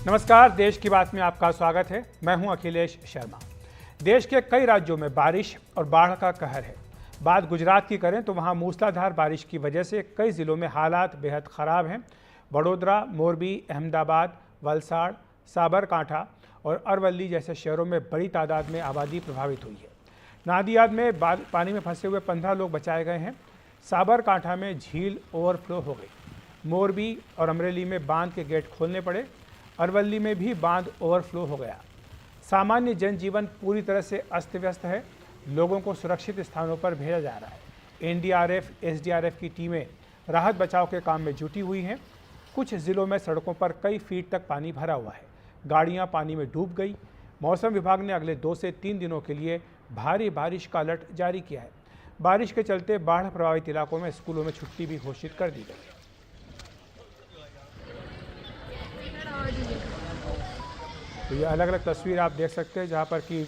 नमस्कार, देश की बात में आपका स्वागत है। मैं हूं अखिलेश शर्मा। देश के कई राज्यों में बारिश और बाढ़ का कहर है। बात गुजरात की करें तो वहां मूसलाधार बारिश की वजह से कई जिलों में हालात बेहद ख़राब हैं। वडोदरा, मोरबी, अहमदाबाद, वलसाड़, साबरकांठा और अरवल्ली जैसे शहरों में बड़ी तादाद में आबादी प्रभावित हुई है। नादियाद में पानी में फंसे हुए 15 लोग बचाए गए हैं। साबरकांठा में झील ओवरफ्लो हो गई। मोरबी और अमरेली में बांध के गेट खोलने पड़े। अरवल्ली में भी बांध ओवरफ्लो हो गया। सामान्य जनजीवन पूरी तरह से अस्त व्यस्त है। लोगों को सुरक्षित स्थानों पर भेजा जा रहा है। एनडीआरएफ, एसडीआरएफ की टीमें राहत बचाव के काम में जुटी हुई हैं। कुछ जिलों में सड़कों पर कई फीट तक पानी भरा हुआ है। गाड़ियां पानी में डूब गई। मौसम विभाग ने अगले 2 से 3 दिनों के लिए भारी बारिश का अलर्ट जारी किया है। बारिश के चलते बाढ़ प्रभावित इलाकों में स्कूलों में छुट्टी भी घोषित कर दी गई है। तो ये अलग अलग तस्वीर आप देख सकते हैं जहाँ पर कि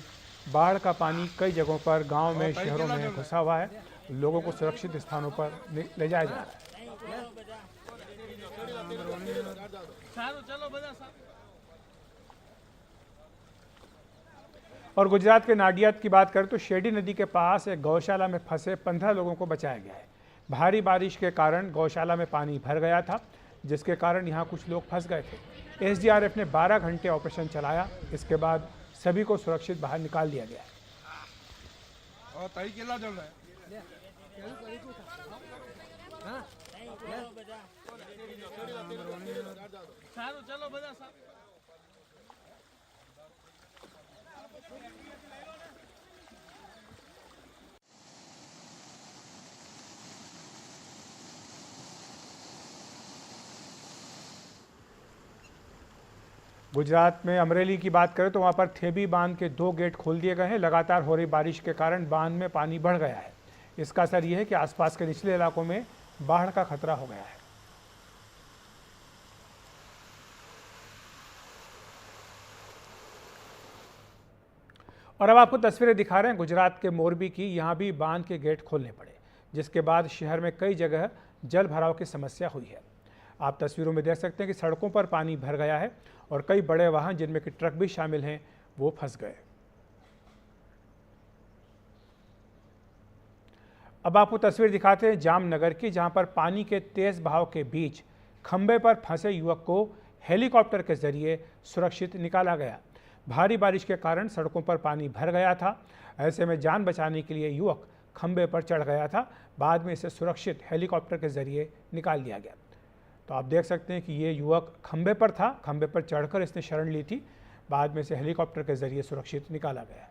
बाढ़ का पानी कई जगहों पर गांव में, शहरों में घुसा हुआ है। लोगों को सुरक्षित स्थानों पर ले जाया जा रहा है। और गुजरात के नाडियाद की बात करें तो शेडी नदी के पास एक गौशाला में फंसे 15 लोगों को बचाया गया है। भारी बारिश के कारण गौशाला में पानी भर गया था, जिसके कारण यहाँ कुछ लोग फंस गए थे। एसडीआरएफ ने 12 घंटे ऑपरेशन चलाया। इसके बाद सभी को सुरक्षित बाहर निकाल दिया गया। गुजरात में अमरेली की बात करें तो वहां पर थेबी बांध के 2 गेट खोल दिए गए हैं। लगातार हो रही बारिश के कारण बांध में पानी बढ़ गया है। इसका असर यह है कि आसपास के निचले इलाकों में बाढ़ का खतरा हो गया है। और अब आपको तस्वीरें दिखा रहे हैं गुजरात के मोरबी की। यहां भी बांध के गेट खोलने पड़े, जिसके बाद शहर में कई जगह जल भराव की समस्या हुई है। आप तस्वीरों में देख सकते हैं कि सड़कों पर पानी भर गया है और कई बड़े वाहन, जिनमें कि ट्रक भी शामिल हैं, वो फंस गए। अब आपको तस्वीर दिखाते हैं जामनगर की, जहां पर पानी के तेज बहाव के बीच खंबे पर फंसे युवक को हेलीकॉप्टर के जरिए सुरक्षित निकाला गया। भारी बारिश के कारण सड़कों पर पानी भर गया था। ऐसे में जान बचाने के लिए युवक खंबे पर चढ़ गया था। बाद में इसे सुरक्षित हेलीकॉप्टर के जरिए निकाल दिया गया। तो आप देख सकते हैं कि ये युवक खंबे पर था। खंबे पर चढ़कर इसने शरण ली थी। बाद में इसे हेलीकॉप्टर के जरिए सुरक्षित निकाला गया।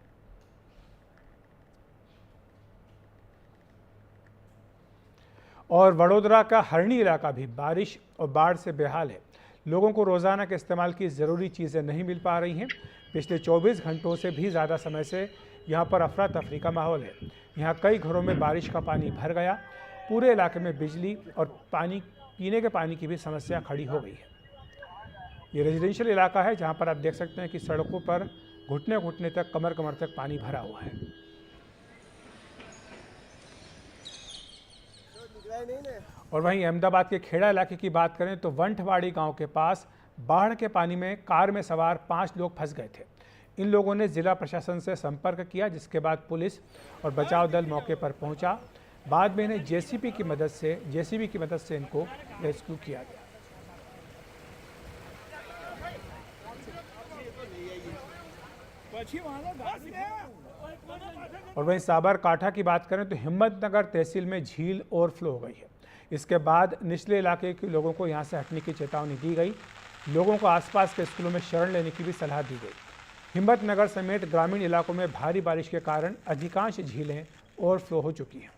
और वडोदरा का हरणी इलाका भी बारिश और बाढ़ से बेहाल है। लोगों को रोजाना के इस्तेमाल की ज़रूरी चीज़ें नहीं मिल पा रही हैं। पिछले 24 घंटों से भी ज़्यादा समय से यहाँ पर अफरा तफरी का माहौल है। यहाँ कई घरों में बारिश का पानी भर गया। पूरे इलाके में बिजली और पीने के पानी की भी समस्या खड़ी हो गई है। ये रेजिडेंशियल इलाका है, जहाँ पर आप देख सकते हैं कि सड़कों पर घुटने घुटने तक, कमर कमर तक पानी भरा हुआ है। और वहीं अहमदाबाद के खेड़ा इलाके की बात करें तो वंठवाड़ी गांव के पास बाढ़ के पानी में कार में सवार 5 लोग फंस गए थे। इन लोगों ने जिला प्रशासन से संपर्क किया, जिसके बाद पुलिस और बचाव दल मौके पर पहुंचा। बाद में इन्हें जेसीबी की मदद से इनको रेस्क्यू किया गया। और वहीं साबरकांठा की बात करें तो हिम्मतनगर तहसील में झील ओवरफ्लो हो गई है। इसके बाद निचले इलाके के लोगों को यहां से हटने की चेतावनी दी गई। लोगों को आसपास के स्कूलों में शरण लेने की भी सलाह दी गई। हिम्मतनगर समेत ग्रामीण इलाकों में भारी बारिश के कारण अधिकांश झीलें ओवरफ्लो हो चुकी हैं।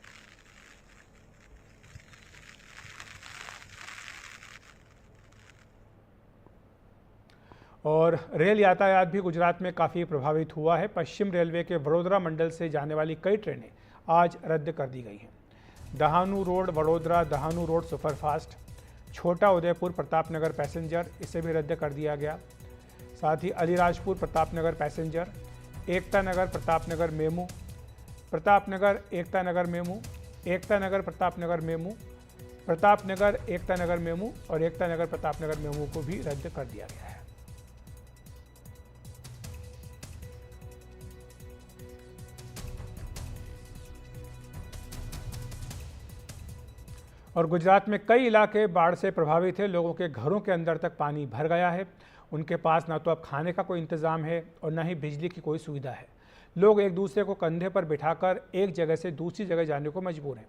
और रेल यातायात भी गुजरात में काफ़ी प्रभावित हुआ है। पश्चिम रेलवे के वडोदरा मंडल से जाने वाली कई ट्रेनें आज रद्द कर दी गई हैं। Dahanu road Vadodara Dahanu road superfast, छोटा उदयपुर प्रतापनगर पैसेंजर, इसे भी रद्द कर दिया गया। साथ ही Alirajpur Pratapnagar passenger, Ekta Nagar Pratapnagar MEMU, Pratapnagar Ekta Nagar MEMU, Ekta Nagar Pratapnagar MEMU, Pratapnagar Ekta Nagar MEMU और एकता नगर प्रतापनगर मेमू को भी रद्द कर दिया गया है। और गुजरात में कई इलाके बाढ़ से प्रभावित हैं। लोगों के घरों के अंदर तक पानी भर गया है। उनके पास ना तो अब खाने का कोई इंतज़ाम है और ना ही बिजली की कोई सुविधा है। लोग एक दूसरे को कंधे पर बिठाकर एक जगह से दूसरी जगह जाने को मजबूर हैं।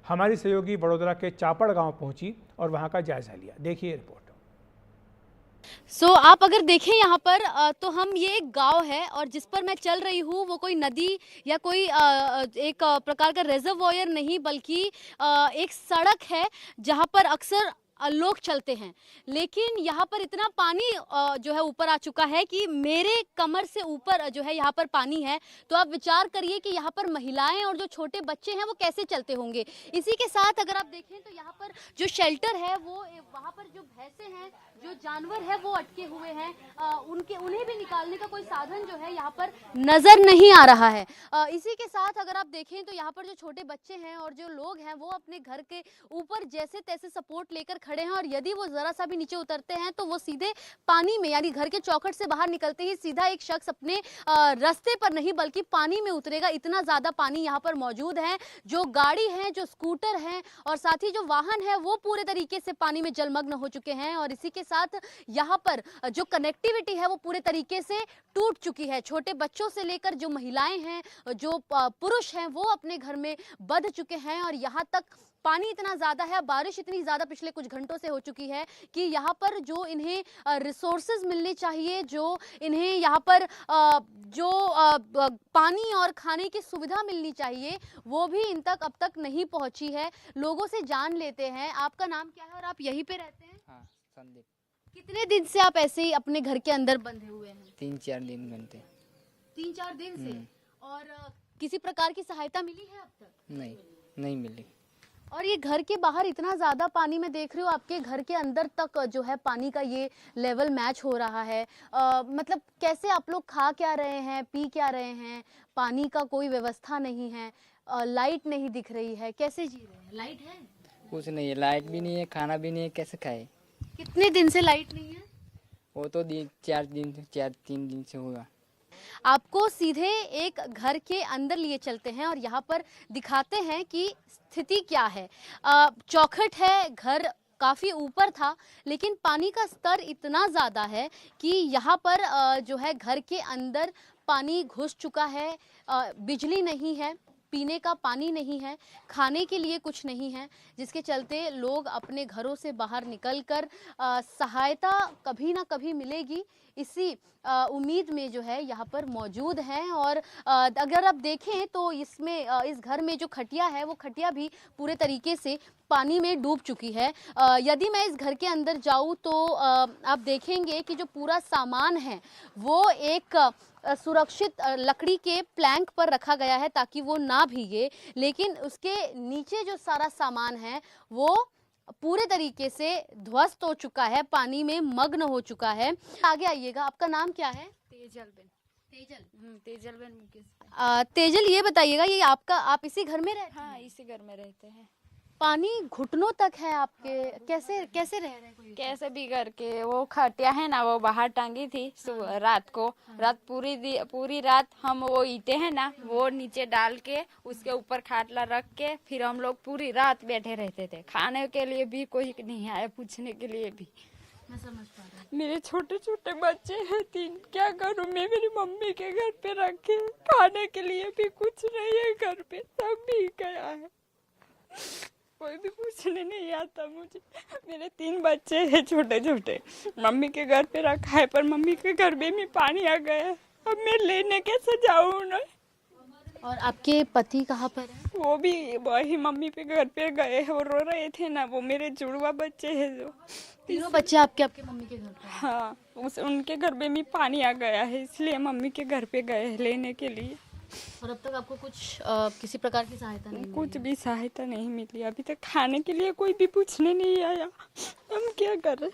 हमारी सहयोगी वडोदरा के चापड़ गांव पहुंची और वहां का जायजा लिया। देखिए रिपोर्ट। आप अगर देखें यहाँ पर तो हम ये एक गांव है और जिस पर मैं चल रही हूँ वो कोई नदी या कोई एक प्रकार का रिजर्वॉयर नहीं, बल्कि एक सड़क है जहाँ पर अक्सर लोग चलते हैं। लेकिन यहाँ पर इतना पानी जो है ऊपर आ चुका है कि मेरे कमर से ऊपर जो है यहाँ पर पानी है। तो आप विचार करिए कि यहाँ पर महिलाएं और जो छोटे बच्चे हैं वो कैसे चलते होंगे। इसी के साथ अगर आप देखें तो यहाँ पर जो शेल्टर है वो वहाँ पर जो भैंसे हैं, जो जानवर है वो अटके हुए हैं, उन्हें भी निकालने का कोई साधन जो है यहाँ पर नजर नहीं आ रहा है। इसी के साथ अगर आप देखें तो यहाँ पर जो छोटे बच्चे हैं और जो लोग हैं वो अपने घर के ऊपर जैसे तैसे सपोर्ट लेकर खड़े हैं और यदि वो जरा सा भी नीचे उतरते हैं तो वो सीधे पानी में, यानी घर के चौखट से बाहर निकलते ही सीधा एक शख्स अपने रास्ते पर नहीं बल्कि पानी में उतरेगा। इतना ज्यादा पानी यहाँ पर मौजूद है। जो गाड़ी है, जो स्कूटर है और साथ ही जो वाहन है वो पूरे तरीके से पानी में जलमग्न हो चुके हैं। और इसी के साथ यहाँ पर जो कनेक्टिविटी है वो पूरे तरीके से टूट चुकी है। छोटे बच्चों से लेकर जो महिलाएं हैं, जो पुरुष हैं, वो अपने घर में बंध चुके हैं। और यहाँ तक पानी इतना ज्यादा है, बारिश इतनी ज्यादा पिछले कुछ घंटों से हो चुकी है कि यहाँ पर जो इन्हें रिसोर्सेज मिलने चाहिए, जो इन्हें यहाँ पर जो पानी और खाने की सुविधा मिलनी चाहिए, वो भी इन तक अब तक नहीं पहुंची है। लोगों से जान लेते हैं। आपका नाम क्या है और आप यहीं पे रहते हैं? हाँ, संदीप। कितने दिन से आप ऐसे ही अपने घर के अंदर बंधे हुए हैं? 3-4 दिन बनते। 3-4 दिन से। और किसी प्रकार की सहायता मिली है अब तक? नहीं मिली। और ये घर के बाहर इतना ज्यादा पानी में देख रहे हो, आपके घर के अंदर तक जो है पानी का ये लेवल मैच हो रहा है। मतलब कैसे आप लोग खा क्या रहे हैं, पी क्या रहे हैं? पानी का कोई व्यवस्था नहीं है, लाइट नहीं दिख रही है, कैसे जी रहे हैं? लाइट है? कुछ नहीं है, लाइट भी नहीं है, खाना भी नहीं है, कैसे खाए? कितने दिन से लाइट नहीं है? वो तो 3 दिन से होगा। आपको सीधे एक घर के अंदर लिए चलते हैं और यहाँ पर दिखाते हैं कि स्थिति क्या है। चौखट है, घर काफी ऊपर था, लेकिन पानी का स्तर इतना ज्यादा है कि यहाँ पर जो है घर के अंदर पानी घुस चुका है। बिजली नहीं है, पीने का पानी नहीं है, खाने के लिए कुछ नहीं है, जिसके चलते लोग अपने घरों से बाहर निकलकर सहायता कभी ना कभी मिलेगी इसी उम्मीद में जो है यहाँ पर मौजूद हैं। और अगर आप देखें तो इसमें इस घर में जो खटिया है वो खटिया भी पूरे तरीके से पानी में डूब चुकी है। यदि मैं इस घर के अंदर जाऊँ तो आप देखेंगे कि जो पूरा सामान है वो एक सुरक्षित लकड़ी के प्लैंक पर रखा गया है ताकि वो ना भीगे, लेकिन उसके नीचे जो सारा सामान है वो पूरे तरीके से ध्वस्त हो चुका है, पानी में मग्न हो चुका है। आगे आइएगा। आपका नाम क्या है? तेजल मुकेश। तेजल, ये बताइएगा, ये आप इसी घर में रहते हैं? हाँ, इसी घर में रहते हैं। पानी घुटनों तक है आपके, कैसे रह रहे हैं? कोई कैसे भी करके वो खटिया है ना, वो बाहर टांगी थी सुबह रात को। रात पूरी रात हम वो ईंटें हैं ना वो नीचे डाल के उसके ऊपर खाटला रख के फिर हम लोग पूरी रात बैठे रहते थे। खाने के लिए भी कोई नहीं आया, पूछने के लिए भी। मैं समझ पा रही हूँ। मेरे छोटे छोटे बच्चे हैं 3, क्या करूँ मैं? मेरी मम्मी के घर पे रखे, खाने के लिए भी कुछ नहीं है घर पे, सब भी गया है, कोई भी पूछने नहीं आता मुझे। मेरे 3 बच्चे हैं छोटे छोटे, मम्मी के घर पे रखा है पर मम्मी के घर में भी पानी आ गया है। अब मैं लेने कैसे जाऊँ उन्हें? और आपके पति कहाँ पर है? वो भी वही मम्मी के घर पे गए हैं, वो रो रहे थे ना, वो मेरे जुड़वा बच्चे हैं जो। तीनों बच्चे आपके मम्मी के घर पर? हाँ, उनके घर में भी पानी आ गया है, इसलिए मम्मी के घर पे गए हैं लेने के लिए। और अब तक आपको कुछ किसी प्रकार की सहायता नहीं कुछ भी सहायता नहीं मिली अभी तक। खाने के लिए कोई भी पूछने नहीं आया। हम क्या करें?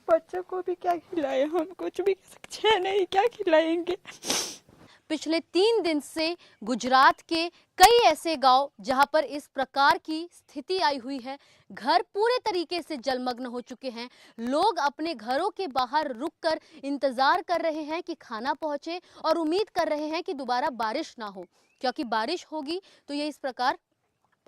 बच्चों को भी क्या खिलाए? हम कुछ भी अच्छे नहीं, क्या खिलाएंगे? पिछले 3 दिन से गुजरात के कई ऐसे गांव जहां पर इस प्रकार की स्थिति आई हुई है, घर पूरे तरीके से जलमग्न हो चुके हैं। लोग अपने घरों के बाहर रुककर इंतजार कर रहे हैं कि खाना पहुंचे और उम्मीद कर रहे हैं कि दोबारा बारिश ना हो, क्योंकि बारिश होगी तो ये इस प्रकार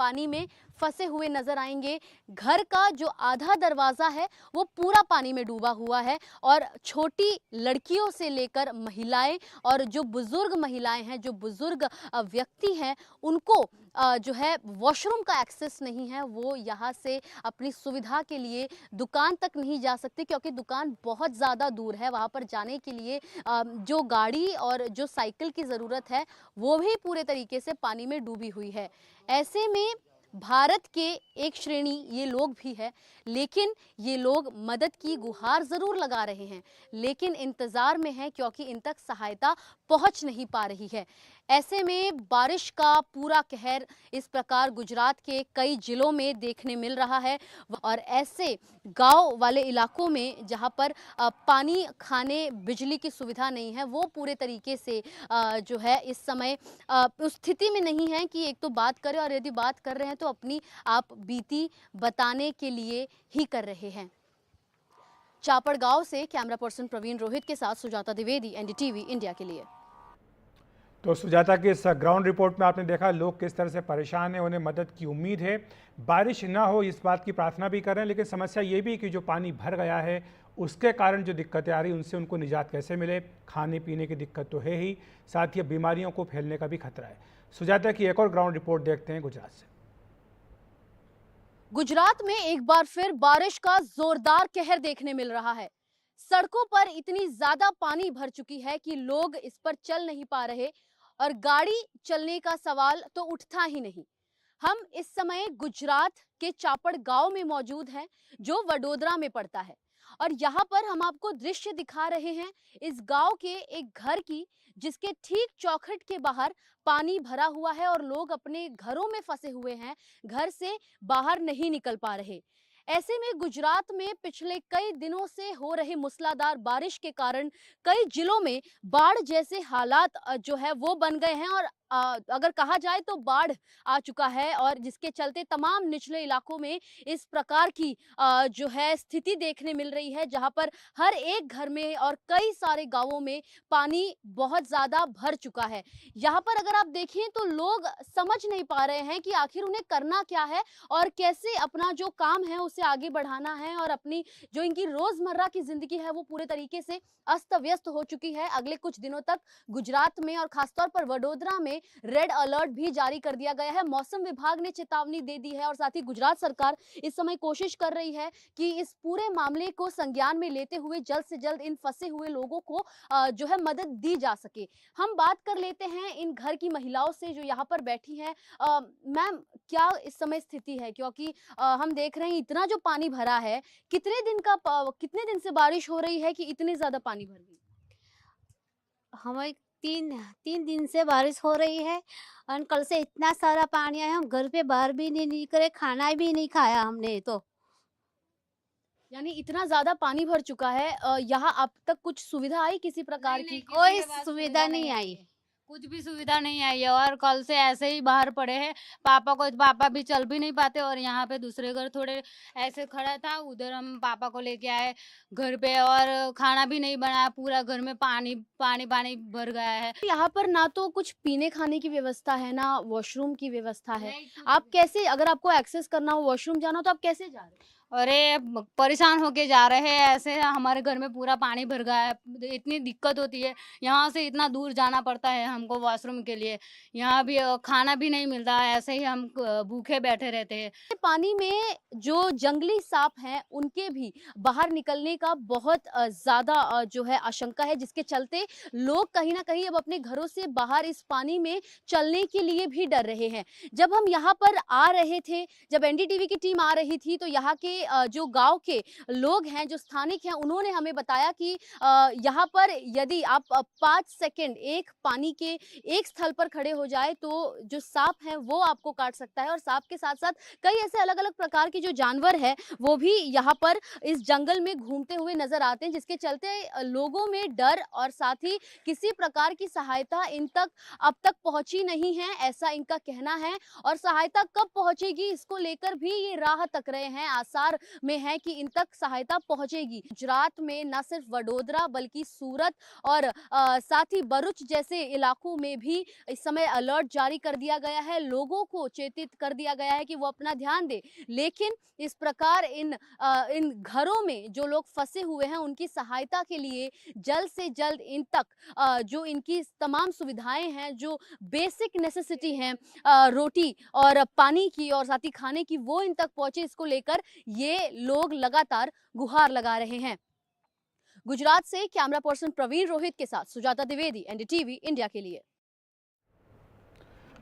पानी में फंसे हुए नजर आएंगे। घर का जो आधा दरवाजा है वो पूरा पानी में डूबा हुआ है और छोटी लड़कियों से लेकर महिलाएं और जो बुजुर्ग महिलाएं हैं, जो बुजुर्ग व्यक्ति हैं, उनको जो है वॉशरूम का एक्सेस नहीं है। वो यहाँ से अपनी सुविधा के लिए दुकान तक नहीं जा सकते क्योंकि दुकान बहुत ज़्यादा दूर है। वहाँ पर जाने के लिए जो गाड़ी और जो साइकिल की ज़रूरत है वो भी पूरे तरीके से पानी में डूबी हुई है। ऐसे में भारत के एक श्रेणी ये लोग भी है, लेकिन ये लोग मदद की गुहार ज़रूर लगा रहे हैं, लेकिन इंतज़ार में हैं क्योंकि इन तक सहायता पहुंच नहीं पा रही है। ऐसे में बारिश का पूरा कहर इस प्रकार गुजरात के कई जिलों में देखने मिल रहा है और ऐसे गांव वाले इलाकों में जहां पर पानी, खाने, बिजली की सुविधा नहीं है, वो पूरे तरीके से जो है इस समय उस स्थिति में नहीं है कि एक तो बात करें, और यदि बात कर रहे हैं तो अपनी आप बीती बताने के लिए ही कर रहे हैं। चापड़ गांव से कैमरा पर्सन प्रवीण रोहित के साथ सुजाता द्विवेदी, एनडीटीवी इंडिया के लिए। तो सुजाता की इस ग्राउंड रिपोर्ट में आपने देखा लोग किस तरह से परेशान हैं, उन्हें मदद की उम्मीद है। बारिश ना हो इस बात की प्रार्थना भी कर रहे हैं, लेकिन समस्या ये भी कि जो पानी भर गया है उसके कारण जो दिक्कतें आ रही उनसे उनको निजात कैसे मिले। खाने पीने की दिक्कत तो है ही, साथ ही बीमारियों को फैलने का भी खतरा है। सुजाता की एक और ग्राउंड रिपोर्ट देखते हैं गुजरात से। गुजरात में एक बार फिर बारिश का जोरदार कहर देखने मिल रहा है। सड़कों पर इतनी ज्यादा पानी भर चुकी है कि लोग इस पर चल नहीं पा रहे और गाड़ी चलने का सवाल तो उठता ही नहीं। हम इस समय गुजरात के चापड़ गांव में मौजूद हैं जो वडोदरा में पड़ता है और यहाँ पर हम आपको दृश्य दिखा रहे हैं इस गांव के एक घर की, जिसके ठीक चौखट के बाहर पानी भरा हुआ है और लोग अपने घरों में फंसे हुए हैं, घर से बाहर नहीं निकल पा रहे। ऐसे में गुजरात में पिछले कई दिनों से हो रहे मूसलाधार बारिश के कारण कई जिलों में बाढ़ जैसे हालात जो है वो बन गए हैं और अगर कहा जाए तो बाढ़ आ चुका है और जिसके चलते तमाम निचले इलाकों में इस प्रकार की जो है स्थिति देखने मिल रही है, जहां पर हर एक घर में और कई सारे गांवों में पानी बहुत ज्यादा भर चुका है। यहाँ पर अगर आप देखें तो लोग समझ नहीं पा रहे हैं कि आखिर उन्हें करना क्या है और कैसे अपना जो काम है उसे आगे बढ़ाना है और अपनी जो इनकी रोजमर्रा की जिंदगी है वो पूरे तरीके से अस्त व्यस्त हो चुकी है। अगले कुछ दिनों तक गुजरात में और खासतौर पर वडोदरा में रेड अलर्ट भी जारी कर दिया गया है। मौसम विभाग ने चेतावनी दे दी है और साथ ही गुजरात सरकार इस समय कोशिश कर रही है कि इस पूरे मामले को संज्ञान में लेते हुए जल्द से जल्द इन फंसे हुए लोगों को जो है मदद दी जा सके। हम बात कर लेते हैं इन घर की महिलाओं से जो यहाँ पर बैठी हैं। मैम, क्या इस समय स्थिति है, क्योंकि हम देख रहे हैं इतना जो पानी भरा है, कितने दिन से बारिश हो रही है कि इतनी ज्यादा पानी भर गई? हमें तीन दिन से बारिश हो रही है और कल से इतना सारा पानी आया, हम घर पे बाहर भी नहीं निकले, खाना भी नहीं खाया हमने। तो यानी इतना ज्यादा पानी भर चुका है। यहाँ अब तक कुछ सुविधा आई किसी प्रकार की? कोई सुविधा नहीं आई, कुछ भी सुविधा नहीं आई है और कल से ऐसे ही बाहर पड़े हैं। पापा भी चल भी नहीं पाते और यहाँ पे दूसरे घर थोड़े ऐसे खड़ा था, उधर हम पापा को लेके आए घर पे और खाना भी नहीं बनाया, पूरा घर में पानी पानी पानी भर गया है। यहाँ पर ना तो कुछ पीने खाने की व्यवस्था है, ना वॉशरूम की व्यवस्था है। आप कैसे, अगर आपको एक्सेस करना हो, वॉशरूम जाना हो, तो आप कैसे जा रहे हैं? अरे परेशान होके जा रहे हैं, ऐसे हमारे घर में पूरा पानी भर गया है, इतनी दिक्कत होती है। यहाँ से इतना दूर जाना पड़ता है हमको वॉशरूम के लिए, यहाँ भी खाना भी नहीं मिलता, ऐसे ही हम भूखे बैठे रहते हैं। पानी में जो जंगली सांप हैं उनके भी बाहर निकलने का बहुत ज्यादा जो है आशंका है, जिसके चलते लोग कहीं ना कहीं अब अपने घरों से बाहर इस पानी में चलने के लिए भी डर रहे हैं। जब हम यहाँ पर आ रहे थे, जब एनडीटीवी की टीम आ रही थी, तो यहाँ के जो गांव के लोग हैं, जो स्थानिक हैं, उन्होंने हमें बताया कि यहाँ पर यदि आप 5 सेकंड एक पानी के एक स्थल पर खड़े हो जाए तो जो सांप है वो आपको काट सकता है और सांप के साथ साथ कई ऐसे अलग अलग प्रकार के जो जानवर है वो भी यहाँ पर इस जंगल में घूमते हुए नजर आते हैं, जिसके चलते लोगों में डर और साथ ही किसी प्रकार की सहायता इन तक अब तक पहुंची नहीं है, ऐसा इनका कहना है। और सहायता कब पहुंचेगी इसको लेकर भी ये राह तक रहे हैं, आसार इंतजार में हैं कि इन तक सहायता पहुंचेगी। गुजरात में न सिर्फ वडोदरा बल्कि सूरत और साथ ही भरूच जैसे इलाकों में भी इस समय अलर्ट जारी कर दिया गया है। लोगों को चेतित कर दिया गया है कि वो अपना ध्यान दें। लेकिन इस प्रकार इन घरों में जो लोग फंसे हुए हैं उनकी सहायता के लिए जल्द से जल्द इन तक जो इनकी तमाम सुविधाएं हैं, जो बेसिक नेसेसिटी हैं, रोटी और पानी की और साथ ही खाने की, वो इन तक पहुंचे, इसको लेकर ये लोग लगातार गुहार लगा रहे हैं। गुजरात से कैमरा पर्सन प्रवीण रोहित के साथ सुजाता द्विवेदी, एनडीटीवी इंडिया के लिए।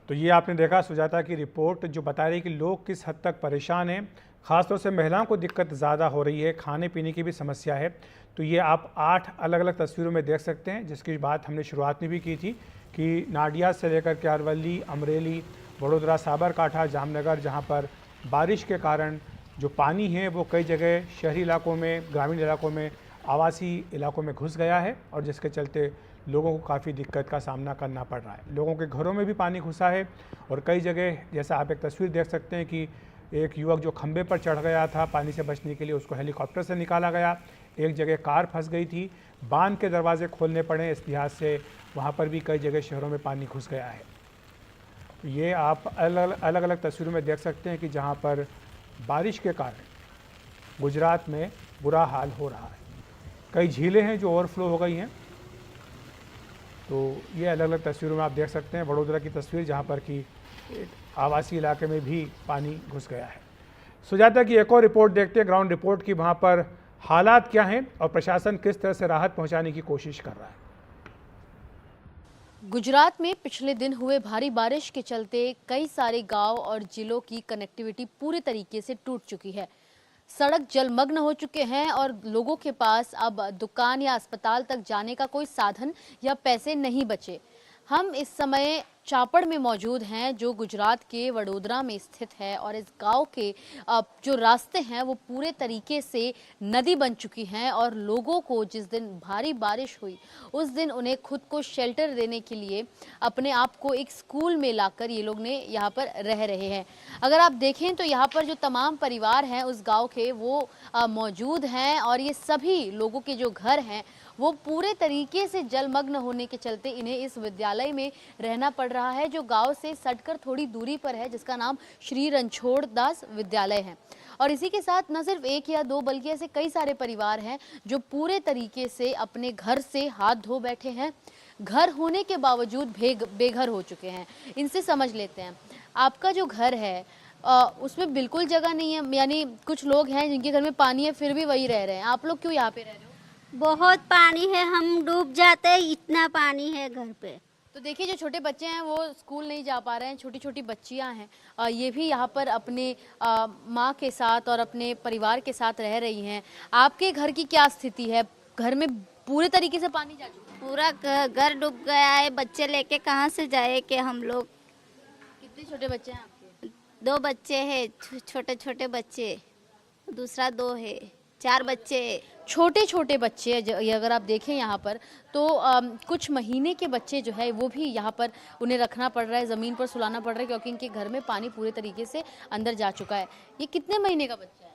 तो ये आपने देखा सुजाता की रिपोर्ट जो बता रही है कि लोग किस हद तक परेशान हैं। ख़ासतौर से महिलाओं को दिक्कत ज़्यादा हो रही है, खाने पीने की भी समस्या है। तो ये आप 8 अलग अलग तस्वीरों में देख सकते हैं, जिसकी बात हमने शुरुआत में भी की थी कि नाडियाद से लेकर के अरवली, अमरेली, वडोदरा, साबरकांठा, जामनगर, जहाँ पर बारिश के कारण जो पानी है वो कई जगह शहरी इलाकों में, ग्रामीण इलाकों में, आवासीय इलाकों में घुस गया है और जिसके चलते लोगों को काफ़ी दिक्कत का सामना करना पड़ रहा है। लोगों के घरों में भी पानी घुसा है और कई जगह, जैसा आप एक तस्वीर देख सकते हैं कि एक युवक जो खंबे पर चढ़ गया था पानी से बचने के लिए, उसको हेलीकॉप्टर से निकाला गया। एक जगह कार फंस गई थी, बांध के दरवाजे खोलने पड़े, इस लिहाज से वहाँ पर भी कई जगह शहरों में पानी घुस गया है। ये आप अलग अलग तस्वीरों में देख सकते हैं कि जहाँ पर बारिश के कारण गुजरात में बुरा हाल हो रहा है। कई झीलें हैं जो ओवरफ्लो हो गई हैं। तो ये अलग अलग तस्वीरों में आप देख सकते हैं वडोदरा की तस्वीर, जहाँ पर कि आवासीय इलाके में भी पानी घुस गया है। सुजाता की एक और रिपोर्ट देखते हैं, ग्राउंड रिपोर्ट की, वहाँ पर हालात क्या हैं और प्रशासन किस तरह से राहत पहुँचाने की कोशिश कर रहा है। गुजरात में पिछले दिन हुए भारी बारिश के चलते कई सारे गांव और जिलों की कनेक्टिविटी पूरे तरीके से टूट चुकी है। सड़क जलमग्न हो चुके हैं और लोगों के पास अब दुकान या अस्पताल तक जाने का कोई साधन या पैसे नहीं बचे। हम इस समय चापड़ में मौजूद हैं जो गुजरात के वडोदरा में स्थित है और इस गांव के जो रास्ते हैं वो पूरे तरीके से नदी बन चुकी हैं और लोगों को जिस दिन भारी बारिश हुई उस दिन उन्हें खुद को शेल्टर देने के लिए अपने आप को एक स्कूल में लाकर ये लोग ने यहाँ पर रह रहे हैं। अगर आप देखें तो यहाँ पर जो तमाम परिवार हैं उस गाँव के वो मौजूद हैं और ये सभी लोगों के जो घर हैं वो पूरे तरीके से जलमग्न होने के चलते इन्हें इस विद्यालय में रहना पड़ रहा है जो गांव से सटकर थोड़ी दूरी पर है, जिसका नाम श्री रणछोड़ दास विद्यालय है। और इसी के साथ न सिर्फ एक या दो बल्कि ऐसे कई सारे परिवार हैं जो पूरे तरीके से अपने घर से हाथ धो बैठे हैं, घर होने के बावजूद बेघर हो चुके हैं। इनसे समझ लेते हैं, आपका जो घर है उसमें बिल्कुल जगह नहीं है, यानी कुछ लोग हैं जिनके घर में पानी है फिर भी वही रह रहे हैं, आप लोग क्यों यहाँ पे रह रहे हो? बहुत पानी है, हम डूब जाते हैं, इतना पानी है घर पे। तो देखिए जो छोटे बच्चे हैं वो स्कूल नहीं जा पा रहे हैं, छोटी छोटी बच्चियां हैं, ये भी यहाँ पर अपने माँ के साथ और अपने परिवार के साथ रह रही हैं। आपके घर की क्या स्थिति है? घर में पूरे तरीके से पानी जा चुका है? पूरा घर डूब गया है, बच्चे लेके कहाँ से जाए कि हम लोग। कितने छोटे बच्चे हैं आपके? 2 बच्चे हैं, छोटे छोटे बच्चे, दूसरा 2 है, 4 बच्चे। छोटे छोटे बच्चे अगर आप देखें यहाँ पर तो कुछ महीने के बच्चे जो है वो भी यहाँ पर उन्हें रखना पड़ रहा है, ज़मीन पर सुलाना पड़ रहा है क्योंकि इनके घर में पानी पूरे तरीके से अंदर जा चुका है। ये कितने महीने का बच्चा है?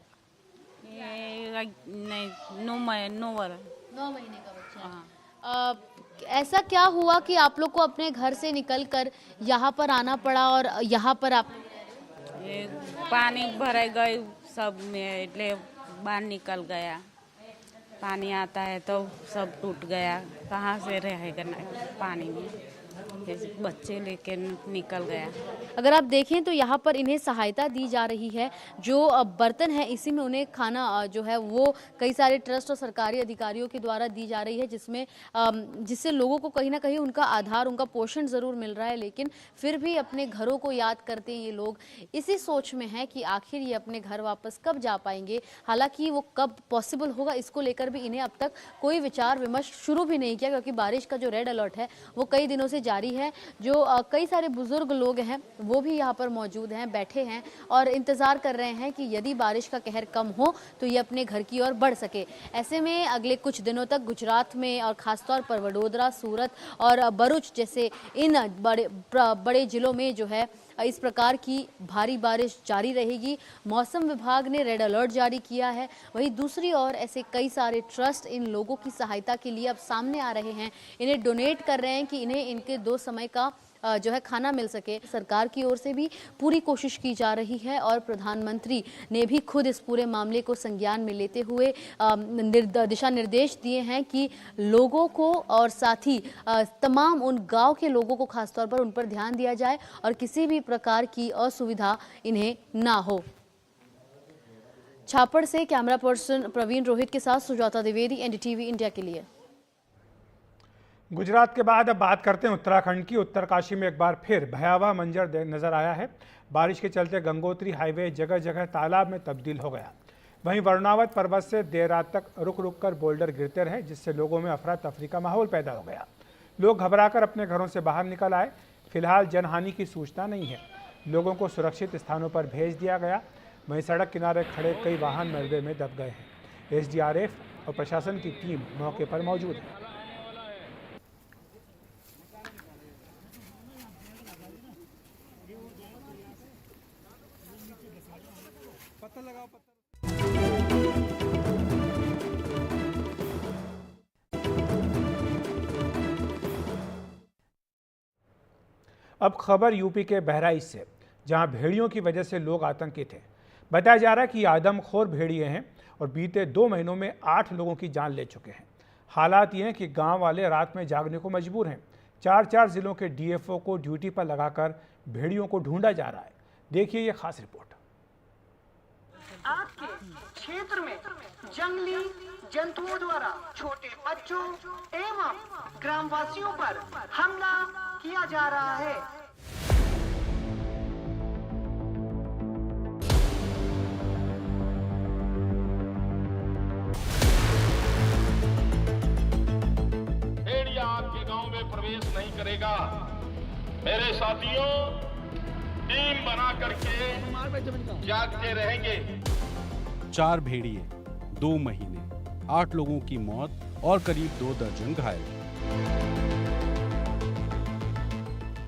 ये नहीं 9 महीने का बच्चा है। ऐसा क्या हुआ कि आप लोग को अपने घर से निकल कर यहाँ पर आना पड़ा और यहाँ पर आप ये पानी भर गए सब में, એટલે बाहर निकल गया। पानी आता है तो सब टूट गया, कहाँ से रहेगा ना पानी में, बच्चे लेके निकल गया। अगर आप देखें तो यहाँ पर इन्हें सहायता दी जा रही है, जो बर्तन है इसी में उन्हें खाना जो है वो कई सारे ट्रस्ट और सरकारी अधिकारियों के द्वारा दी जा रही है, जिससे लोगों को कहीं ना कहीं उनका आधार, उनका पोषण ज़रूर मिल रहा है। लेकिन फिर भी अपने घरों को याद करते ये लोग इसी सोच में हैं कि आखिर ये अपने घर वापस कब जा पाएंगे। हालांकि वो कब पॉसिबल होगा इसको लेकर भी इन्हें अब तक कोई विचार विमर्श शुरू भी नहीं किया, क्योंकि बारिश का जो रेड अलर्ट है वो कई दिनों से जारी है। जो कई सारे बुजुर्ग लोग हैं वो भी यहाँ पर मौजूद हैं, बैठे हैं और इंतज़ार कर रहे हैं कि यदि बारिश का कहर कम हो तो ये अपने घर की ओर बढ़ सके। ऐसे में अगले कुछ दिनों तक गुजरात में और ख़ासतौर पर वडोदरा, सूरत और भरूच जैसे इन बड़े जिलों में जो है इस प्रकार की भारी बारिश जारी रहेगी। मौसम विभाग ने रेड अलर्ट जारी किया है। वहीं दूसरी ओर ऐसे कई सारे ट्रस्ट इन लोगों की सहायता के लिए अब सामने आ रहे हैं, इन्हें डोनेट कर रहे हैं कि इन्हें इनके 2 समय का जो है खाना मिल सके। सरकार की ओर से भी पूरी कोशिश की जा रही है और प्रधानमंत्री ने भी खुद इस पूरे मामले को संज्ञान में लेते हुए दिशा निर्देश दिए हैं कि लोगों को और साथ ही तमाम उन गांव के लोगों को खासतौर पर उन पर ध्यान दिया जाए और किसी भी प्रकार की असुविधा इन्हें ना हो। छापड़ से कैमरा पर्सन प्रवीण रोहित के साथ सुजाता द्विवेदी, एनडीटीवी इंडिया के लिए। गुजरात के बाद अब बात करते हैं उत्तराखंड की। उत्तरकाशी में एक बार फिर भयावह मंजर नजर आया है। बारिश के चलते गंगोत्री हाईवे जगह जगह तालाब में तब्दील हो गया। वहीं वरुणावत पर्वत से देर रात तक रुक रुक कर बोल्डर गिरते रहे, जिससे लोगों में अफरा तफरी का माहौल पैदा हो गया। लोग घबराकर अपने घरों से बाहर निकल आए। फिलहाल जनहानि की सूचना नहीं है। लोगों को सुरक्षित स्थानों पर भेज दिया गया। वहीं सड़क किनारे खड़े कई वाहन मलबे में दब गए हैं। एसडीआरएफ और प्रशासन की टीम मौके पर मौजूद है। अब खबर यूपी के बहराइच से, जहां भेड़ियों की वजह से लोग आतंकित हैं। बताया जा रहा है कि ये आदमखोर भेड़िए हैं और बीते 2 महीनों में 8 लोगों की जान ले चुके हैं। हालात ये हैं कि गांव वाले रात में जागने को मजबूर हैं। 4 जिलों के डीएफओ को ड्यूटी पर लगाकर भेड़ियों को ढूंढा जा रहा है। देखिए ये खास रिपोर्ट। आपके क्षेत्र में जंगली जंतुओं द्वारा छोटे बच्चों एवं ग्रामवासियों पर हमला किया जा रहा है। भेड़िया आपके गांव में प्रवेश नहीं करेगा। मेरे साथियों, टीम बना करके जागते रहेंगे। 4 भेड़िए, 2 महीने, 8 लोगों की मौत और करीब 2 दर्जन घायल।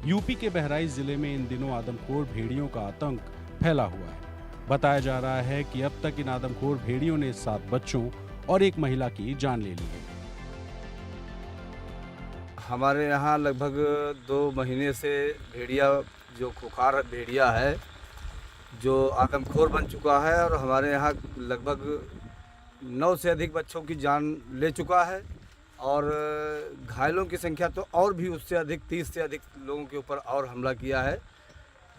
यूपी के बहराइच जिले में इन दिनों आदमखोर भेड़ियों का आतंक फैला हुआ है। बताया जा रहा है कि अब तक इन आदमखोर भेड़ियों ने 7 बच्चों और 1 महिला की जान ले ली है। हमारे यहाँ लगभग 2 महीने से भेड़िया, जो खुखार भेड़िया है, जो आदमखोर बन चुका है और हमारे यहाँ लगभग 9 से अधिक बच्चों की जान ले चुका है और घायलों की संख्या तो और भी उससे अधिक, 30 से अधिक लोगों के ऊपर और हमला किया है,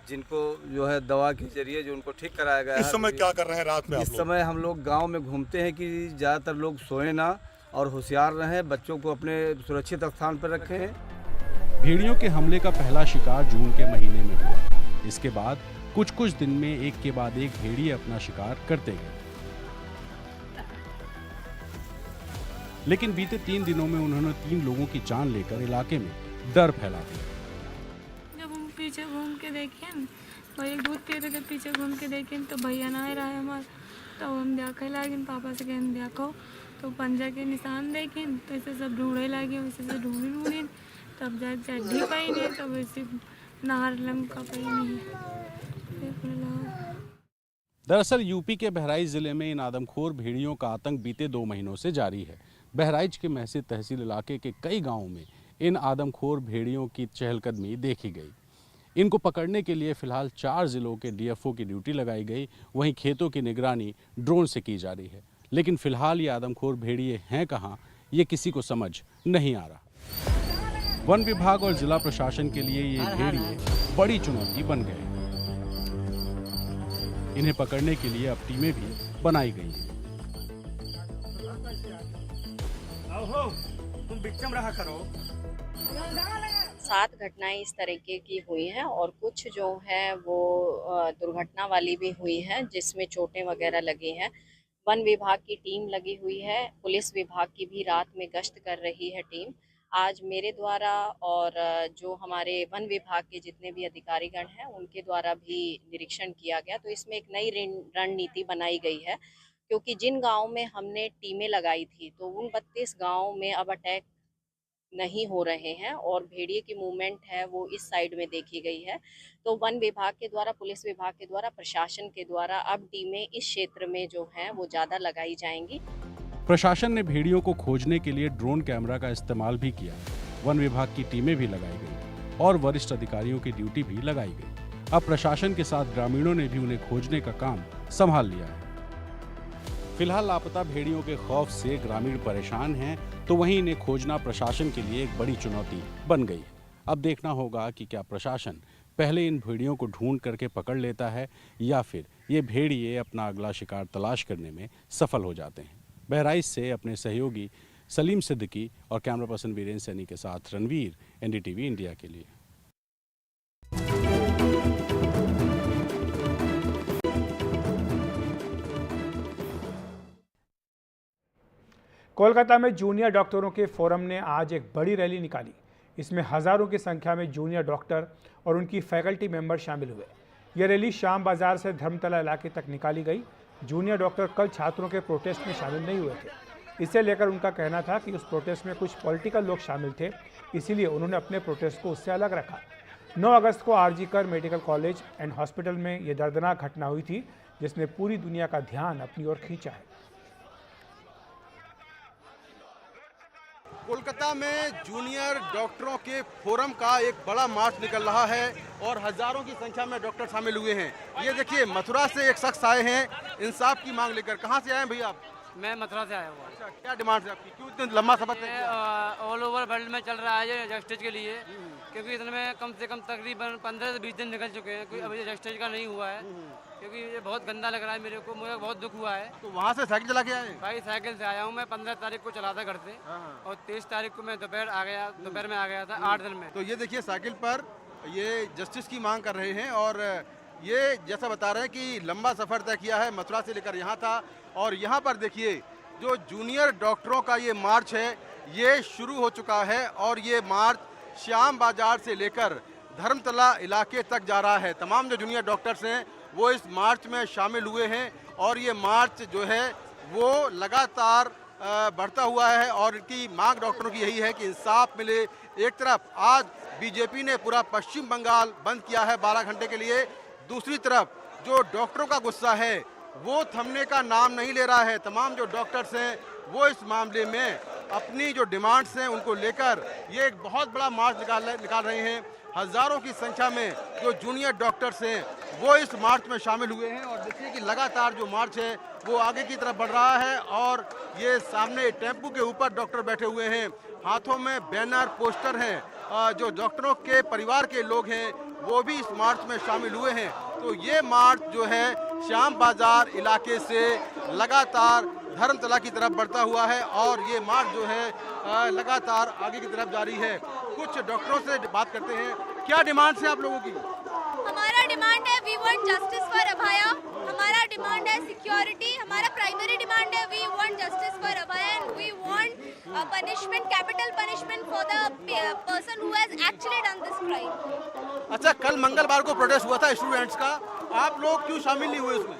जिनको जो है दवा के जरिए जो उनको ठीक कराया गया है। इस समय क्या कर रहे हैं रात में? इस समय हम लोग गांव में घूमते हैं कि ज़्यादातर लोग सोए ना और होशियार रहें, बच्चों को अपने सुरक्षित स्थान पर रखें। भेड़ियों के हमले का पहला शिकार जून के महीने में हुआ। इसके बाद कुछ दिन में एक के बाद एक भेड़िए अपना शिकार करते गए, लेकिन बीते 3 दिनों में उन्होंने 3 लोगों की जान लेकर इलाके में डर फैला दिया। जब हम पीछे घूम के देखे भाई दूध पीते के पीछे घूम के देखे तो भैया ना रहा है हमारे, तो हम देखे लागिन पापा से कहने देखो तो पंजा के निशान देखे तो ऐसे सब ढूंढे लगे, वैसे से ढूंढी तब जाके चड्ढी पाई नहीं, तब वैसे नहर लमका पाई नहीं। दरअसल यूपी के बहराइच जिले में इन आदमखोर भेड़ियों का आतंक बीते 2 महीनों से जारी है। बहराइच के महसी तहसील इलाके के कई गांवों में इन आदमखोर भेड़ियों की चहलकदमी देखी गई। इनको पकड़ने के लिए फिलहाल 4 जिलों के डीएफओ की ड्यूटी लगाई गई। वहीं खेतों की निगरानी ड्रोन से की जा रही है, लेकिन फिलहाल ये आदमखोर भेड़िए हैं कहाँ, ये किसी को समझ नहीं आ रहा। वन विभाग और जिला प्रशासन के लिए ये भेड़िए बड़ी चुनौती बन गए। इन्हें पकड़ने के लिए अब टीमें भी बनाई गई हैं। तुम बिचम रहा करो। 7 घटनाएं इस तरीके की हुई हैं और कुछ जो है वो दुर्घटना वाली भी हुई हैं, जिसमें चोटें वगैरह लगी हैं। वन विभाग की टीम लगी हुई है, पुलिस विभाग की भी रात में गश्त कर रही है टीम। आज मेरे द्वारा और जो हमारे वन विभाग के जितने भी अधिकारीगण हैं उनके द्वारा भी निरीक्षण किया गया। तो इसमें एक नई रणनीति बनाई गई है, क्योंकि जिन गाँव में हमने टीमें लगाई थी तो उन 32 गाँव में अब अटैक नहीं हो रहे हैं और भेड़िए की मूवमेंट है वो इस साइड में देखी गई है। तो वन विभाग के द्वारा, पुलिस विभाग के द्वारा, प्रशासन के द्वारा अब टीमें इस क्षेत्र में जो हैं वो ज़्यादा लगाई जाएंगी। प्रशासन ने भेड़ियों को खोजने के लिए ड्रोन कैमरा का इस्तेमाल भी किया। वन विभाग की टीमें भी लगाई गई और वरिष्ठ अधिकारियों की ड्यूटी भी लगाई गई। अब प्रशासन के साथ ग्रामीणों ने भी उन्हें खोजने का काम संभाल लिया है। फिलहाल लापता भेड़ियों के खौफ से ग्रामीण परेशान हैं, तो वहीं इन्हें खोजना प्रशासन के लिए एक बड़ी चुनौती बन गई है। अब देखना होगा कि क्या प्रशासन पहले इन भेड़ियों को ढूंढ करके पकड़ लेता है या फिर ये भेड़िए अपना अगला शिकार तलाश करने में सफल हो जाते हैं। बहराइच से अपने सहयोगी सलीम सिद्दीकी और कैमरा पर्सन वीरेंद्र सैनी के साथ रणवीर, एनडीटीवी इंडिया के लिए। कोलकाता में जूनियर डॉक्टरों के फोरम ने आज एक बड़ी रैली निकाली। इसमें हजारों की संख्या में जूनियर डॉक्टर और उनकी फैकल्टी मेंबर शामिल हुए। यह रैली श्याम बाजार से धर्मतला इलाके तक निकाली गई। जूनियर डॉक्टर कल छात्रों के प्रोटेस्ट में शामिल नहीं हुए थे। इसे लेकर उनका कहना था कि उस प्रोटेस्ट में कुछ पॉलिटिकल लोग शामिल थे, इसीलिए उन्होंने अपने प्रोटेस्ट को उससे अलग रखा। 9 अगस्त को आरजी कर मेडिकल कॉलेज एंड हॉस्पिटल में ये दर्दनाक घटना हुई थी, जिसने पूरी दुनिया का ध्यान अपनी ओर खींचा है। कोलकाता में जूनियर डॉक्टरों के फोरम का एक बड़ा मार्च निकल रहा है और हजारों की संख्या में डॉक्टर शामिल हुए हैं। ये देखिए, मथुरा से एक शख्स आए हैं इंसाफ की मांग लेकर। कहाँ से आए हैं भैया आप? मैं मथुरा से आया हुआ। अच्छा, क्या डिमांड है आपकी? क्यों इतने लंबा सफर तय किया? ऑल ओवर वर्ल्ड में चल रहा है ये जस्टिस के लिए, क्योंकि इसमें कम से कम तकरीबन 15 से 20 दिन निकल चुके हैं, कोई अभी जस्टिस का नहीं हुआ है। क्योंकि ये बहुत गंदा लग रहा है मेरे को, मुझे बहुत दुख हुआ है। तो वहाँ से साइकिल चला के आए? भाई साइकिल से आया हूँ मैं। 15 तारीख को चला था घर से और 23 तारीख को मैं दोपहर में आ गया था 8 दिन में। तो ये देखिए, साइकिल पर ये जस्टिस की मांग कर रहे हैं और ये जैसा बता रहे हैं कि लंबा सफर तय किया है, मथुरा से लेकर यहाँ था। और यहाँ पर देखिए, जो जूनियर डॉक्टरों का ये मार्च है ये शुरू हो चुका है और ये मार्च श्याम बाजार से लेकर धर्मतला इलाके तक जा रहा है। तमाम जो जूनियर डॉक्टर्स हैं वो इस मार्च में शामिल हुए हैं और ये मार्च जो है वो लगातार बढ़ता हुआ है और इनकी मांग डॉक्टरों की यही है कि इंसाफ मिले। एक तरफ आज बीजेपी ने पूरा पश्चिम बंगाल बंद किया है 12 घंटे के लिए, दूसरी तरफ जो डॉक्टरों का गुस्सा है वो थमने का नाम नहीं ले रहा है। तमाम जो डॉक्टर्स हैं वो इस मामले में अपनी जो डिमांड्स हैं उनको लेकर ये एक बहुत बड़ा मार्च निकाल रहे हैं। हजारों की संख्या में जो जूनियर डॉक्टर्स हैं वो इस मार्च में शामिल हुए हैं और देखिए कि लगातार जो मार्च है वो आगे की तरफ बढ़ रहा है और ये सामने टेम्पू के ऊपर डॉक्टर बैठे हुए हैं, हाथों में बैनर पोस्टर हैं। जो डॉक्टरों के परिवार के लोग हैं वो भी इस मार्च में शामिल हुए हैं। तो ये मार्च जो है श्याम बाजार इलाके से लगातार धर्मतला की तरफ बढ़ता हुआ है और ये मार्च जो है लगातार आगे की तरफ जारी है। कुछ डॉक्टरों से बात करते हैं। क्या डिमांड्स हैं आप लोगों की? हमारा डिमांड है we want justice for Abhaya. हमारा डिमांड है सिक्योरिटी। हमारा प्राइमरी डिमांड है we want justice for Abhaya and we want punishment, capital punishment for the person who has actually done this crime. अच्छा, कल मंगलवार को प्रोटेस्ट हुआ था स्टूडेंट्स का, आप लोग क्यों शामिल नहीं हुए उसमें?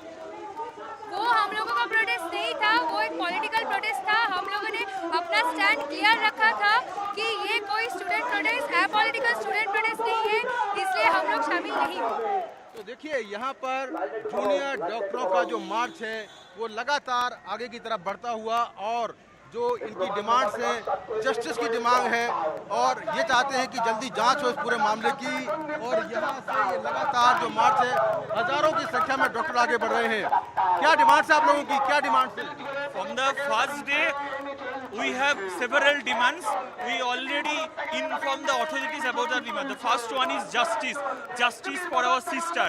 वो हम लोगों का प्रोटेस्ट नहीं था, वो एक पॉलिटिकल प्रोटेस्ट था। हम लोगों ने अपना स्टैंड क्लियर रखा था कि ये कोई स्टूडेंट प्रोटेस्ट है, पॉलिटिकल स्टूडेंट प्रोटेस्ट नहीं है, इसलिए हम लोग शामिल नहीं हुए। तो देखिए, यहाँ पर जूनियर डॉक्टरों का जो मार्च है वो लगातार आगे की तरफ बढ़ता हुआ और जो इनकी डिमांड्स हैं, जस्टिस की डिमांड है और ये चाहते हैं कि जल्दी जांच हो इस पूरे मामले की। और यहाँ से ये लगातार जो मार्च है, हजारों की संख्या में डॉक्टर आगे बढ़ रहे हैं। क्या डिमांड्स है आप लोगों की? क्या डिमांड्स है? From the first day, we have several demands. We already informed the authorities about the demand. The first one is justice. Justice for our sister.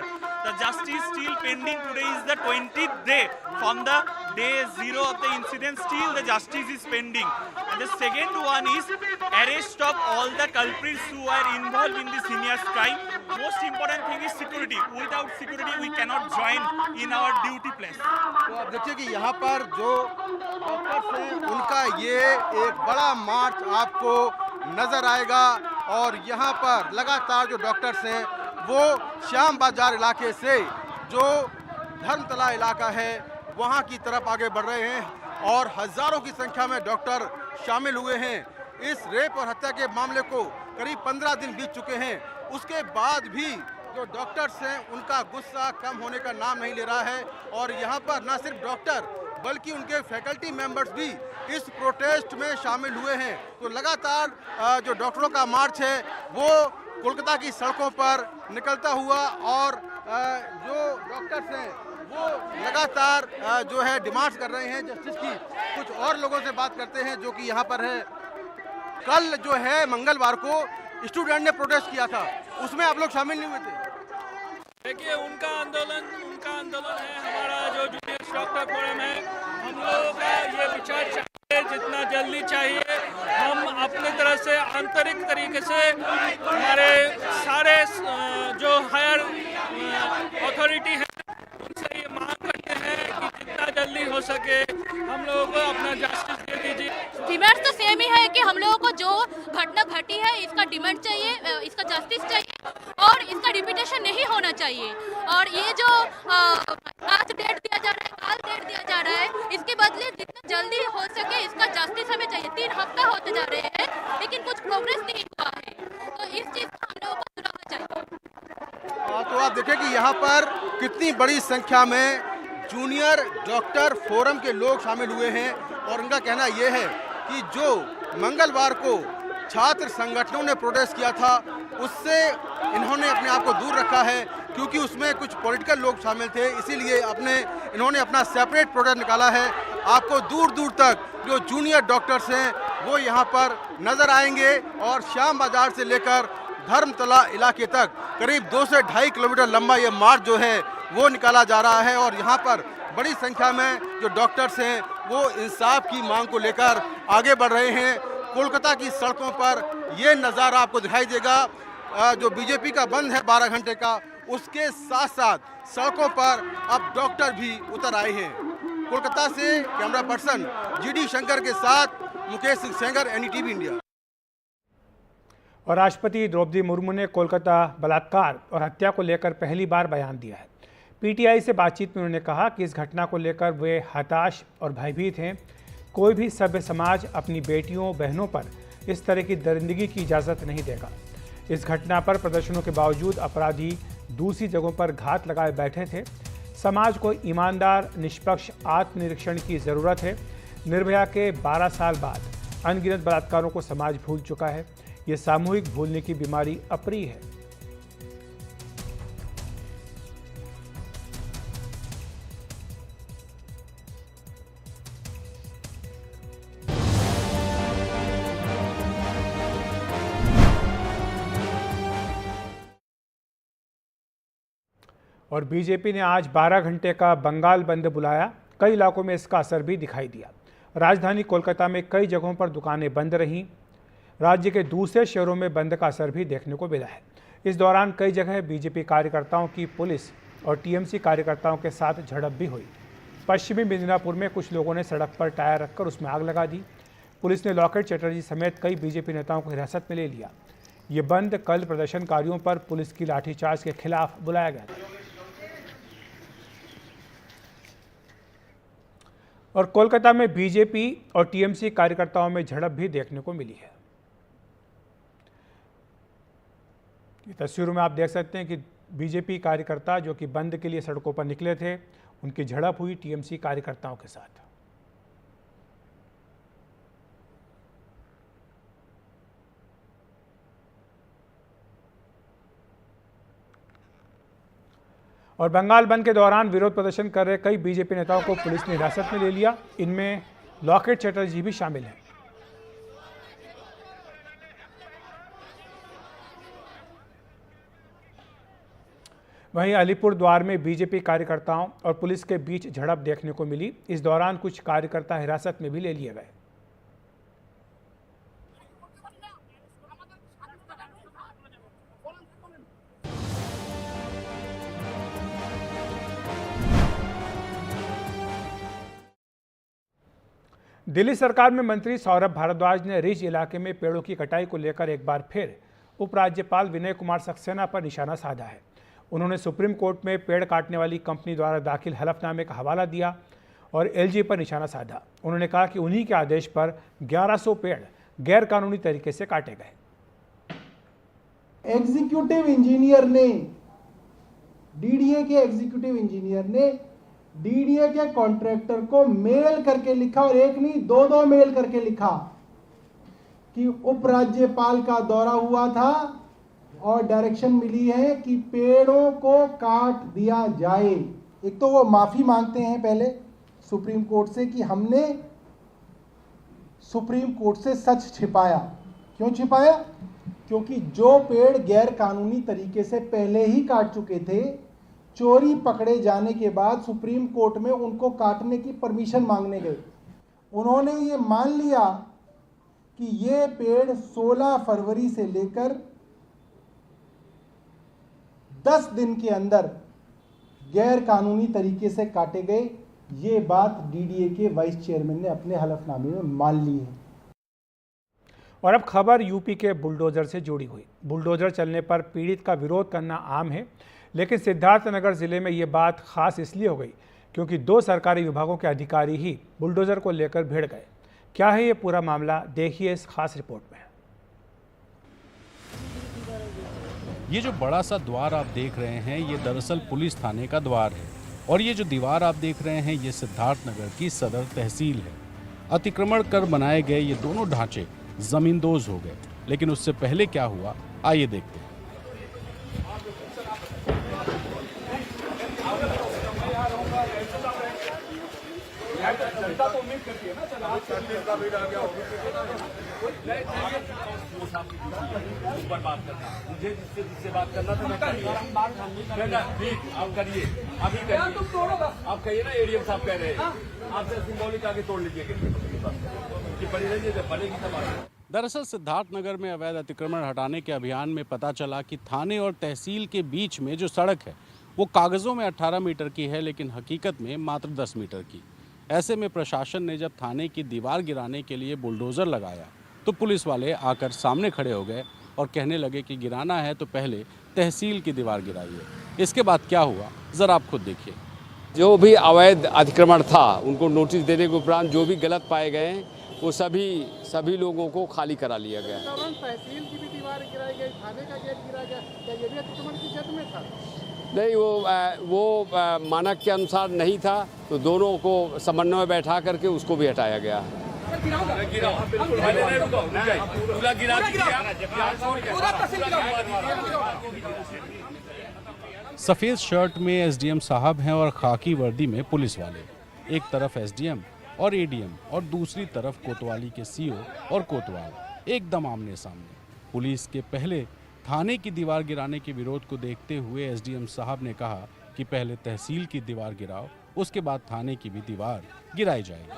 The justice still pending. Today is the 20th day. From the day 0 of the incident, still the justice is pending. And the second one is arrest of all the culprits who are involved in this heinous crime. Most important thing is security. Without security, we cannot join in our duty place. तो आप देखिए कि यहाँ पर जो doctors हैं उनका ये एक बड़ा मार्च आपको नजर आएगा और यहाँ पर लगातार जो डॉक्टर्स हैं वो श्याम बाजार इलाके से जो धर्मतला इलाका है वहाँ की तरफ आगे बढ़ रहे हैं और हजारों की संख्या में डॉक्टर शामिल हुए हैं। इस रेप और हत्या के मामले को करीब 15 दिन बीत चुके हैं, उसके बाद भी जो डॉक्टर्स हैं उनका गुस्सा कम होने का नाम नहीं ले रहा है। और यहाँ पर न सिर्फ डॉक्टर बल्कि उनके फैकल्टी मेंबर्स भी इस प्रोटेस्ट में शामिल हुए हैं। तो लगातार जो डॉक्टरों का मार्च है वो कोलकाता की सड़कों पर निकलता हुआ और जो डॉक्टर्स हैं वो लगातार जो है डिमांड्स कर रहे हैं जस्टिस की। कुछ और लोगों से बात करते हैं जो कि यहाँ पर है। कल जो है मंगलवार को स्टूडेंट ने प्रोटेस्ट किया था, उसमें आप लोग शामिल नहीं हुए थे? देखिए, उनका आंदोलन है, हमारा जो जूनियर डॉक्टर फोरम है, हम लोगों का ये विचार चाहिए, जितना जल्दी चाहिए। हम अपनी तरफ से आंतरिक तरीके से हमारे सारे जो हायर अथॉरिटी है उनसे ये मांग करते हैं कि जितना जल्दी हो सके हम लोगों को अपना जस्टिस दे दीजिए। डिमांड तो सेम ही है कि हम लोगों को जो घटना घटी है इसका डिमांड चाहिए, इसका जस्टिस चाहिए और इसका रिपीटेशन नहीं होना चाहिए। और ये जो आज डेट दिया जा रहा है, कल डेट दिया जा रहा है, इसके बदले जितना जल्दी हो सके इसका जस्टिस हमें चाहिए। 3 हफ्ता होते जा रहे हैं लेकिन कुछ प्रोग्रेस नहीं हुआ है, तो इस चीज को हम लोगों को सुधारना चाहिए। तो आप देखें कि यहाँ पर कितनी बड़ी संख्या में जूनियर डॉक्टर फोरम के लोग शामिल हुए हैं और उनका कहना यह है कि जो मंगलवार को छात्र संगठनों ने प्रोटेस्ट किया था उससे इन्होंने अपने आप को दूर रखा है, क्योंकि उसमें कुछ पॉलिटिकल लोग शामिल थे, इसीलिए इन्होंने अपना सेपरेट प्रोटेस्ट निकाला है। आपको दूर दूर तक जो जूनियर डॉक्टर्स हैं वो यहाँ पर नजर आएंगे और श्याम बाजार से लेकर धर्मतला इलाके तक करीब 2 से 2.5 किलोमीटर लंबा ये मार्च जो है वो निकाला जा रहा है। और यहाँ पर बड़ी संख्या में जो डॉक्टर्स हैं वो इंसाफ की मांग को लेकर आगे बढ़ रहे हैं। कोलकाता की सड़कों पर ये नज़ारा आपको दिखाई देगा। जो बीजेपी का बंद है 12 घंटे का, उसके साथ साथ सड़कों पर अब डॉक्टर भी उतर आए हैं। कोलकाता से कैमरा पर्सन GD शंकर के साथ मुकेश सिंह सेंगर, NDTV इंडिया। और राष्ट्रपति द्रौपदी मुर्मू ने कोलकाता बलात्कार और हत्या को लेकर पहली बार बयान दिया है। PTI से बातचीत में उन्होंने कहा कि इस घटना को लेकर वे हताश और भयभीत हैं। कोई भी सभ्य समाज अपनी बेटियों बहनों पर इस तरह की दरिंदगी की इजाज़त नहीं देगा। इस घटना पर प्रदर्शनों के बावजूद अपराधी दूसरी जगहों पर घात लगाए बैठे थे। समाज को ईमानदार निष्पक्ष आत्मनिरीक्षण की ज़रूरत है। निर्भया के 12 साल बाद अनगिनत बलात्कारों को समाज भूल चुका है। ये सामूहिक भूलने की बीमारी अप्रिय है। और बीजेपी ने आज 12 घंटे का बंगाल बंद बुलाया। कई इलाकों में इसका असर भी दिखाई दिया। राजधानी कोलकाता में कई जगहों पर दुकानें बंद रहीं। राज्य के दूसरे शहरों में बंद का असर भी देखने को मिला है। इस दौरान कई जगह बीजेपी कार्यकर्ताओं की पुलिस और TMC कार्यकर्ताओं के साथ झड़प भी हुई। पश्चिमी मिदनापुर में कुछ लोगों ने सड़क पर टायर रखकर उसमें आग लगा दी। पुलिस ने लॉकेट चटर्जी समेत कई बीजेपी नेताओं को हिरासत में ले लिया। ये बंद कल प्रदर्शनकारियों पर पुलिस की लाठीचार्ज के खिलाफ बुलाया गया था। और कोलकाता में बीजेपी और TMC कार्यकर्ताओं में झड़प भी देखने को मिली है। ये तस्वीरों में आप देख सकते हैं कि बीजेपी कार्यकर्ता जो कि बंद के लिए सड़कों पर निकले थे, उनकी झड़प हुई TMC कार्यकर्ताओं के साथ। और बंगाल बंद के दौरान विरोध प्रदर्शन कर रहे कई बीजेपी नेताओं को पुलिस ने हिरासत में ले लिया। इनमें लॉकेट चटर्जी भी शामिल हैं। वहीं अलीपुरद्वार में बीजेपी कार्यकर्ताओं और पुलिस के बीच झड़प देखने को मिली। इस दौरान कुछ कार्यकर्ता हिरासत में भी ले लिए गए। दिल्ली सरकार में मंत्री सौरभ भारद्वाज ने रिज इलाके में पेड़ों की कटाई को लेकर एक बार फिर उपराज्यपाल विनय कुमार सक्सेना पर निशाना साधा है। उन्होंने सुप्रीम कोर्ट में पेड़ काटने वाली कंपनी द्वारा दाखिल हलफनामे का हवाला दिया और LG पर निशाना साधा। उन्होंने कहा कि उन्हीं के आदेश पर 1100 पेड़ गैरकानूनी तरीके से काटे गए। एग्जीक्यूटिव इंजीनियर ने, डीडीए के एग्जीक्यूटिव इंजीनियर ने डीडीए के कॉन्ट्रैक्टर को मेल करके लिखा, और एक नहीं दो मेल करके लिखा कि उपराज्यपाल का दौरा हुआ था और डायरेक्शन मिली है कि पेड़ों को काट दिया जाए। एक तो वो माफी मांगते हैं पहले सुप्रीम कोर्ट से कि हमने सुप्रीम कोर्ट से सच छिपाया। क्यों छिपाया? क्योंकि जो पेड़ गैर कानूनी तरीके से पहले ही काट चुके थे, चोरी पकड़े जाने के बाद सुप्रीम कोर्ट में उनको काटने की परमिशन मांगने गए। उन्होंने ये मान लिया कि ये पेड़ 16 फरवरी से लेकर 10 दिन के अंदर गैर कानूनी तरीके से काटे गए। ये बात डीडीए के वाइस चेयरमैन ने अपने हलफनामे में मान ली है। और अब खबर यूपी के बुलडोजर से जुड़ी हुई। बुलडोजर चलने पर पीड़ित का विरोध करना आम है, लेकिन सिद्धार्थनगर जिले में ये बात खास इसलिए हो गई क्योंकि 2 सरकारी विभागों के अधिकारी ही बुलडोजर को लेकर भिड़ गए। क्या है ये पूरा मामला, देखिए इस खास रिपोर्ट में। ये जो बड़ा सा द्वार आप देख रहे हैं, ये दरअसल पुलिस थाने का द्वार है, और ये जो दीवार आप देख रहे हैं, ये सिद्धार्थनगर की सदर तहसील है। अतिक्रमण कर बनाए गए ये दोनों ढांचे जमींदोज हो गए, लेकिन उससे पहले क्या हुआ, आइए देखते हैं। मुझे जिससे बात करना था मैं आप करिए, अभी करिए। आप कहिए ना, एडीएम साहब कह रहे हैं, आपसे सिंबॉलिक आगे तोड़ लीजिए बनेगी। दरअसल सिद्धार्थनगर में अवैध अतिक्रमण हटाने के अभियान में पता चला कि थाने और तहसील के बीच में जो सड़क है वो कागजों में 18 मीटर की है, लेकिन हकीकत में मात्र 10 मीटर की। ऐसे में प्रशासन ने जब थाने की दीवार गिराने के लिए बुलडोजर लगाया तो पुलिस वाले आकर सामने खड़े हो गए और कहने लगे कि गिराना है तो पहले तहसील की दीवार गिराइए। इसके बाद क्या हुआ, जरा आप खुद देखिए। जो भी अवैध अतिक्रमण था उनको नोटिस देने के उपरांत जो भी गलत पाए गए वो सभी लोगों को खाली करा लिया गया। तहसील की भी दीवार गिराई गई, थाने का गेट गिराया गया, क्या ये भी अतिक्रमण की जद में था? नहीं, वो मानक के अनुसार नहीं था, तो दोनों को समन्वय बैठा करके उसको भी हटाया गया। सफेद शर्ट में एसडीएम साहब हैं और खाकी वर्दी में पुलिस वाले। एक तरफ एसडीएम और एडीएम और दूसरी तरफ कोतवाली के सीओ और कोतवाल एकदम आमने सामने। पुलिस के पहले थाने की दीवार गिराने के विरोध को देखते हुए एसडीएम साहब ने कहा कि पहले तहसील की दीवार गिराओ, उसके बाद थाने की भी दीवार गिराई जाएगी।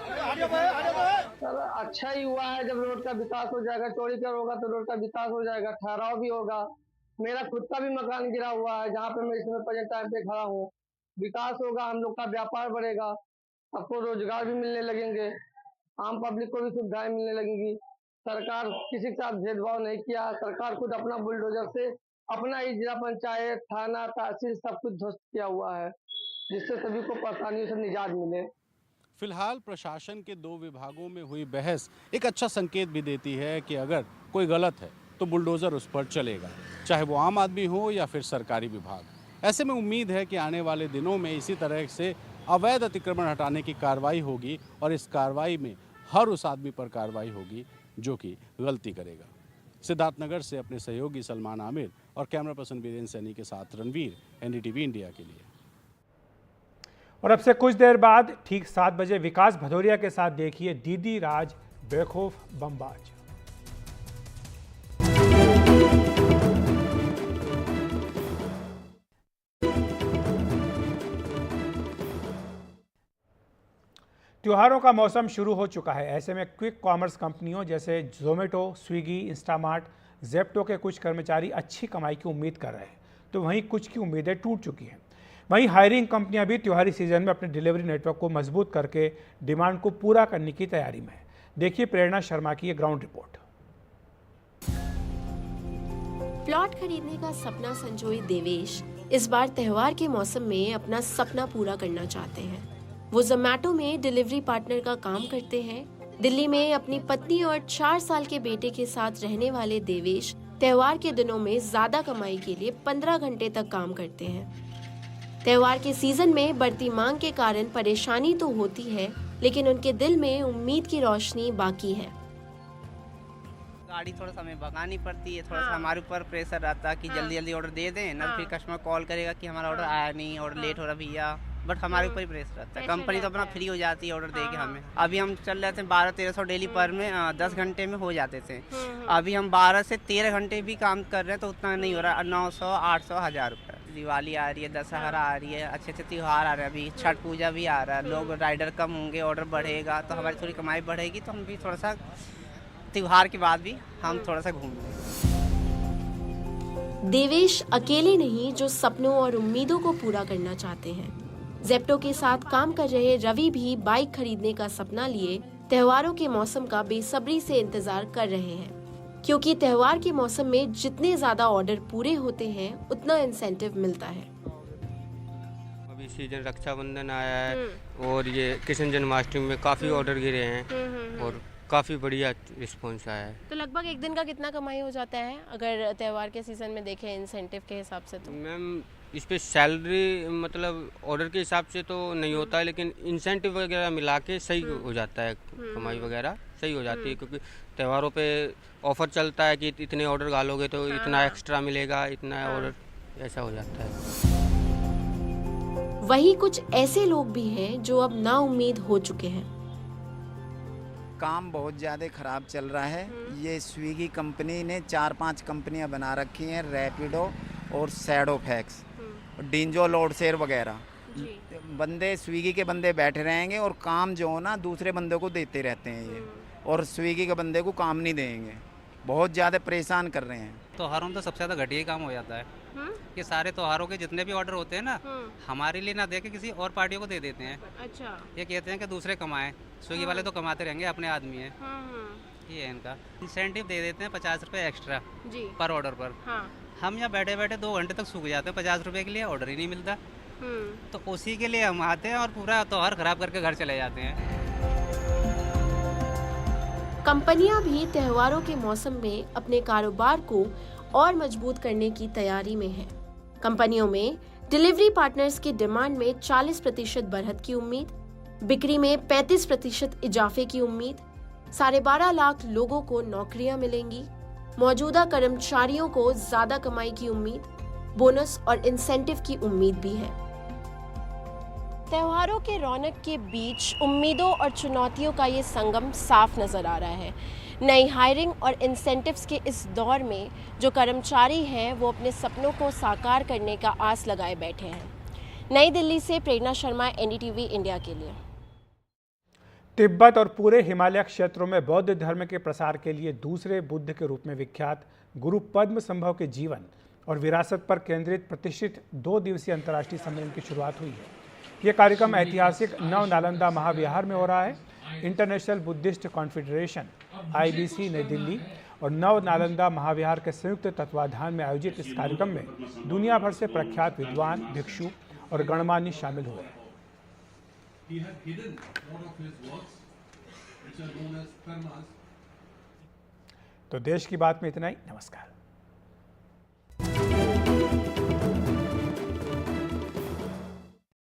सर अच्छा ही हुआ है, जब रोड का विकास हो जाएगा, चौड़ी कर होगा तो रोड का विकास हो जाएगा, ठहराव भी होगा। मेरा खुद का भी मकान गिरा हुआ है जहाँ पे मैं इस समय प्रेजेंट टाइम पे खड़ा हूँ। विकास होगा, हम लोग का व्यापार बढ़ेगा, आपको रोजगार भी मिलने लगेंगे, आम पब्लिक को भी सुविधाएं मिलने लगेंगी। सरकार किसी के साथ भेदभाव नहीं किया। सरकार खुद अपना बुलडोजर से अपना ही जिला पंचायत, थाना, तहसील सब कुछ ध्वस्त किया हुआ है, जिससे सभी को परेशानियों से निजात मिले। फिलहाल प्रशासन के 2 विभागों में हुई बहस एक अच्छा संकेत भी देती है कि अगर कोई गलत है तो बुलडोजर उस पर चलेगा, चाहे वो आम आदमी हो या फिर सरकारी विभाग। ऐसे में उम्मीद है कि आने वाले दिनों में इसी तरह से अवैध अतिक्रमण हटाने की कार्रवाई होगी और इस कार्रवाई में हर उस आदमी पर कार्रवाई होगी जो कि गलती करेगा। सिद्धार्थनगर से अपने सहयोगी सलमान आमिर और कैमरा पर्सन वीरेंद्र सैनी के साथ रणवीर, एनडीटीवी इंडिया के लिए। और अब से कुछ देर बाद ठीक 7 बजे विकास भदौरिया के साथ देखिए दीदी राज बेखौफ बमबाज। त्योहारों का मौसम शुरू हो चुका है। ऐसे में क्विक कॉमर्स कंपनियों जैसे जोमेटो, स्विगी, इंस्टामार्ट, जेप्टो के कुछ कर्मचारी अच्छी कमाई की उम्मीद कर रहे हैं, तो वहीं कुछ की उम्मीदें टूट चुकी हैं। वहीं हायरिंग कंपनियां भी त्योहारी सीजन में अपने डिलीवरी नेटवर्क को मजबूत करके डिमांड को पूरा करने की तैयारी में है। देखिए प्रेरणा शर्मा की ये ग्राउंड रिपोर्ट। प्लॉट खरीदने का सपना संजोए देवेश इस बार त्योहार के मौसम में अपना सपना पूरा करना चाहते हैं। वो जोमेटो में डिलीवरी पार्टनर का काम करते हैं दिल्ली में अपनी पत्नी और 4 साल के बेटे के साथ रहने वाले देवेश त्योहार के दिनों में ज्यादा कमाई के लिए 15 घंटे तक काम करते हैं। त्योहार के सीजन में बढ़ती मांग के कारण परेशानी तो होती है, लेकिन उनके दिल में उम्मीद की रोशनी बाकी है। गाड़ी थोड़ा सा हमें भगानी पड़ती है, थोड़ा सा हमारे ऊपर प्रेशर रहता है कि जल्दी जल्दी ऑर्डर दे दें ना, फिर कस्टमर कॉल करेगा कि हमारा ऑर्डर आया नहीं, ऑर्डर लेट हो रहा भैया, बट हमारे ऊपर ही प्रेशर रहता है। कंपनी तो अपना फ्री हो जाती है ऑर्डर दे के हमें। अभी हम चल रहे थे 1200-1300 डेली पर में 10 घंटे में हो जाते थे। अभी हम 12 से 13 घंटे भी काम कर रहे हैं तो उतना नहीं हो रहा, 900, 800, 1000 रुपये। दिवाली आ रही है, दशहरा आ रही है, अच्छे अच्छे त्यौहार आ रहे हैं, अभी छठ पूजा भी आ रहा है, लोग राइडर कम होंगे, ऑर्डर बढ़ेगा तो हमारी थोड़ी कमाई बढ़ेगी, तो हम भी थोड़ा सा त्योहार के बाद भी हम थोड़ा सा घूमेंगे। देवेश अकेले नहीं जो सपनों और उम्मीदों को पूरा करना चाहते हैं। जेप्टो के साथ काम कर रहे रवि भी बाइक खरीदने का सपना लिए त्योहारों के मौसम का बेसब्री से इंतजार कर रहे हैं, क्योंकि त्योहार के मौसम में जितने ज्यादा ऑर्डर पूरे होते हैं उतना इंसेंटिव मिलता है। अभी सीजन रक्षाबंधन आया है और ये कृष्ण जन्माष्टमी में काफी ऑर्डर गिरे हैं और काफी बढ़िया रिस्पॉन्स आया है। तो लगभग एक दिन का कितना कमाई हो जाता है अगर त्योहार के सीजन में देखें इंसेंटिव के हिसाब से? तो मैम इस पे सैलरी मतलब ऑर्डर के हिसाब से तो नहीं होता है, लेकिन इंसेंटिव वगैरह मिला के सही हो जाता है, कमाई वगैरह सही हो जाती है, क्योंकि त्योहारों पे ऑफर चलता है कि इतने ऑर्डर डालोगे तो इतना एक्स्ट्रा मिलेगा, इतना ऑर्डर, ऐसा हो जाता है। वही कुछ ऐसे लोग भी हैं जो अब नाउम्मीद हो चुके हैं। काम बहुत ज़्यादा ख़राब चल रहा है। ये स्विगी कंपनी ने 4-5 कंपनियां बना रखी हैं, रैपिडो और शैडोफैक्स, डिंजो लोड शेयर वगैरह। बंदे स्विगी के बंदे बैठे रहेंगे और काम जो हो ना दूसरे बंदे को देते रहते हैं ये, और स्विगी के बंदे को काम नहीं देंगे। बहुत ज़्यादा परेशान कर रहे हैं। त्योहारों में तो सबसे ज़्यादा घटिया काम हो जाता है कि सारे त्योहारों के जितने भी ऑर्डर होते हैं ना, हमारे लिए ना दे के किसी और पार्टियों को दे देते हैं। अच्छा। ये कहते हैं कि दूसरे कमाएं, स्विगी वाले तो कमाते रहेंगे, अपने आदमी है। ये है इनका इंसेंटिव, दे देते हैं 50 रुपये एक्स्ट्रा पर ऑर्डर पर। हम यहाँ बैठे बैठे 2 घंटे तक सूख जाते हैं, 50 रुपये के लिए ऑर्डर ही नहीं मिलता, तो उसी के लिए हम आते हैं और पूरा त्योहार खराब करके घर चले जाते हैं। कंपनियां भी त्योहारों के मौसम में अपने कारोबार को और मजबूत करने की तैयारी में है। कंपनियों में डिलीवरी पार्टनर्स की डिमांड में 40% बढ़त की उम्मीद, बिक्री में 35% इजाफे की उम्मीद, 12.5 लाख लोगों को नौकरियां मिलेंगी, मौजूदा कर्मचारियों को ज्यादा कमाई की उम्मीद, बोनस और इंसेंटिव की उम्मीद भी है। त्योहारों के रौनक के बीच उम्मीदों और चुनौतियों का ये संगम साफ नजर आ रहा है। नई हायरिंग और इंसेंटिव्स के इस दौर में जो कर्मचारी हैं वो अपने सपनों को साकार करने का आस लगाए बैठे हैं। नई दिल्ली से प्रेरणा शर्मा, एनडीटीवी इंडिया के लिए। तिब्बत और पूरे हिमालय क्षेत्रों में बौद्ध धर्म के प्रसार के लिए दूसरे बुद्ध के रूप में विख्यात गुरु पद्मसंभव के जीवन और विरासत पर केंद्रित प्रतिष्ठित 2 दिवसीय अंतर्राष्ट्रीय सम्मेलन की शुरुआत हुई है। ये कार्यक्रम ऐतिहासिक नव नालंदा महाविहार में हो रहा है। इंटरनेशनल बुद्धिस्ट कॉन्फेडरेशन (IBC) नई दिल्ली और नव नालंदा महाविहार के संयुक्त तत्वाधान में आयोजित इस कार्यक्रम में दुनिया भर से प्रख्यात विद्वान, भिक्षु और गणमान्य शामिल हुए। तो देश की बात में इतना ही। नमस्कार।